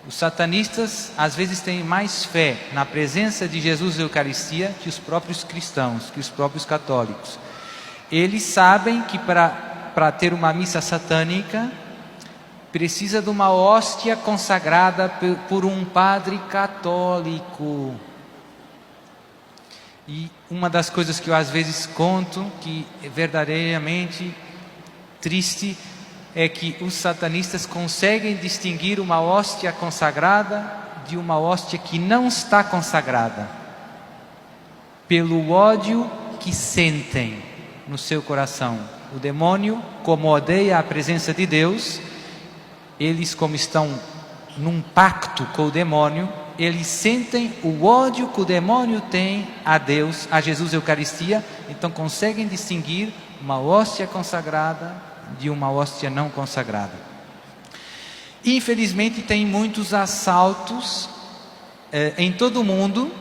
Os satanistas às vezes têm mais fé na presença de Jesus na Eucaristia que os próprios cristãos, que os próprios católicos. Eles sabem que para ter uma missa satânica precisa de uma hóstia consagrada por um padre católico. E uma das coisas que eu às vezes conto, que é verdadeiramente triste, é que os satanistas conseguem distinguir uma hóstia consagrada de uma hóstia que não está consagrada, pelo ódio que sentem no seu coração. O demônio, como odeia a presença de Deus, eles, como estão num pacto com o demônio, eles sentem o ódio que o demônio tem a Deus, a Jesus Eucaristia, então conseguem distinguir uma hóstia consagrada de uma hóstia não consagrada. Infelizmente tem muitos assaltos em todo o mundo.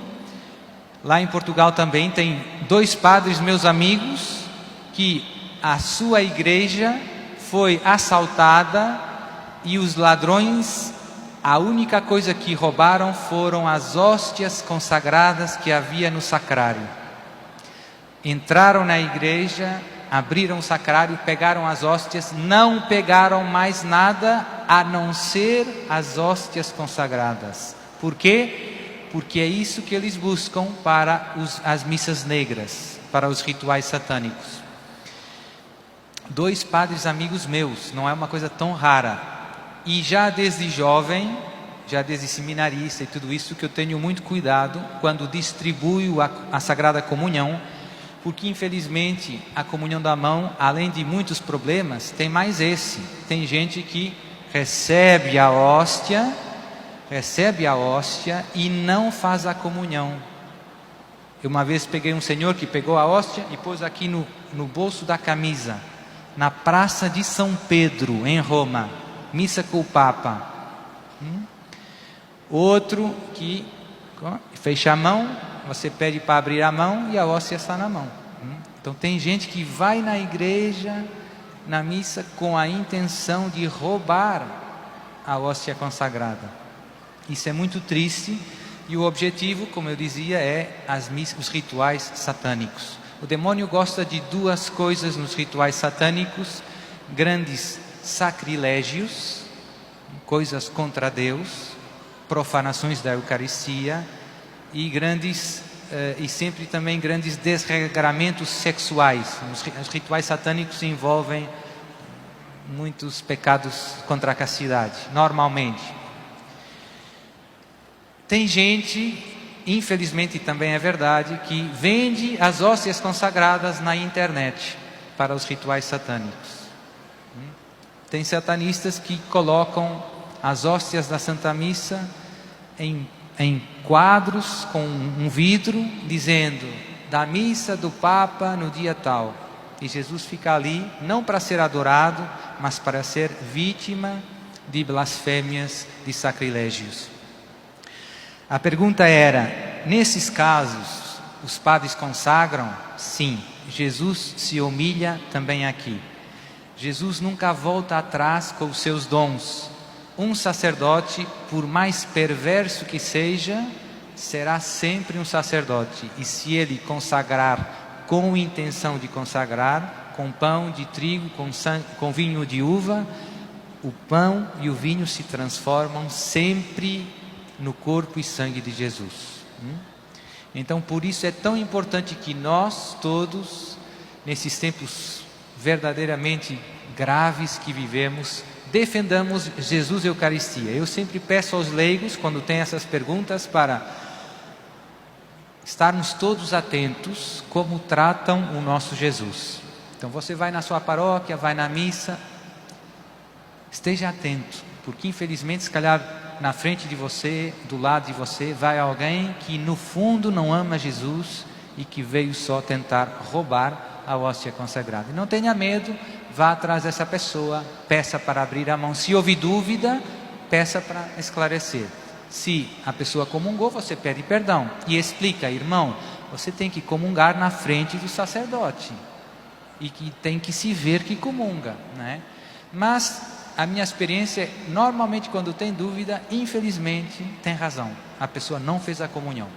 Lá em Portugal também tem 2 padres meus amigos que a sua igreja foi assaltada e os ladrões, a única coisa que roubaram foram as hóstias consagradas que havia no sacrário. Entraram na igreja, abriram o sacrário, pegaram as hóstias, não pegaram mais nada a não ser as hóstias consagradas. Por quê? Porque é isso que eles buscam para as missas negras, para os rituais satânicos. 2 padres amigos meus, não é uma coisa tão rara. E já desde jovem, já desde seminarista e tudo isso, que eu tenho muito cuidado quando distribuo a Sagrada Comunhão, porque infelizmente a comunhão da mão, além de muitos problemas, tem mais esse. Tem gente que recebe a hóstia e não faz a comunhão. Eu uma vez peguei um senhor que pegou a hóstia e pôs aqui no bolso da camisa, na Praça de São Pedro, em Roma, missa com o Papa. Outro que fecha a mão, você pede para abrir a mão e a hóstia está na mão. Então tem gente que vai na igreja, na missa, com a intenção de roubar a hóstia consagrada. Isso é muito triste e o objetivo, como eu dizia, é os rituais satânicos. O demônio gosta de 2 coisas nos rituais satânicos: grandes sacrilégios, coisas contra Deus, profanações da Eucaristia, e sempre também grandes desregramentos sexuais. Os rituais satânicos envolvem muitos pecados contra a castidade, normalmente. Tem gente, infelizmente também é verdade, que vende as hóstias consagradas na internet para os rituais satânicos. Tem satanistas que colocam as hóstias da Santa Missa em quadros com um vidro, dizendo: da missa do Papa no dia tal. E Jesus fica ali, não para ser adorado, mas para ser vítima de blasfêmias, de sacrilégios. A pergunta era: nesses casos, os padres consagram? Sim, Jesus se humilha também aqui. Jesus nunca volta atrás com os seus dons. Um sacerdote, por mais perverso que seja, será sempre um sacerdote. E se ele consagrar com intenção de consagrar, com pão de trigo, com vinho de uva, o pão e o vinho se transformam sempre no corpo e sangue de Jesus. Então, por isso é tão importante que nós todos, nesses tempos verdadeiramente graves que vivemos, defendamos Jesus e Eucaristia. Eu sempre peço aos leigos, quando tem essas perguntas, para estarmos todos atentos como tratam o nosso Jesus. Então você vai na sua paróquia, vai na missa, esteja atento, porque infelizmente, se calhar na frente de você, do lado de você, vai alguém que no fundo não ama Jesus e que veio só tentar roubar a hóstia consagrada. E não tenha medo, vá atrás dessa pessoa, peça para abrir a mão. Se houve dúvida, peça para esclarecer. Se a pessoa comungou, você pede perdão e explica: irmão, você tem que comungar na frente do sacerdote e que tem que se ver que comunga, né? Mas a minha experiência é, normalmente quando tem dúvida, infelizmente tem razão, a pessoa não fez a comunhão.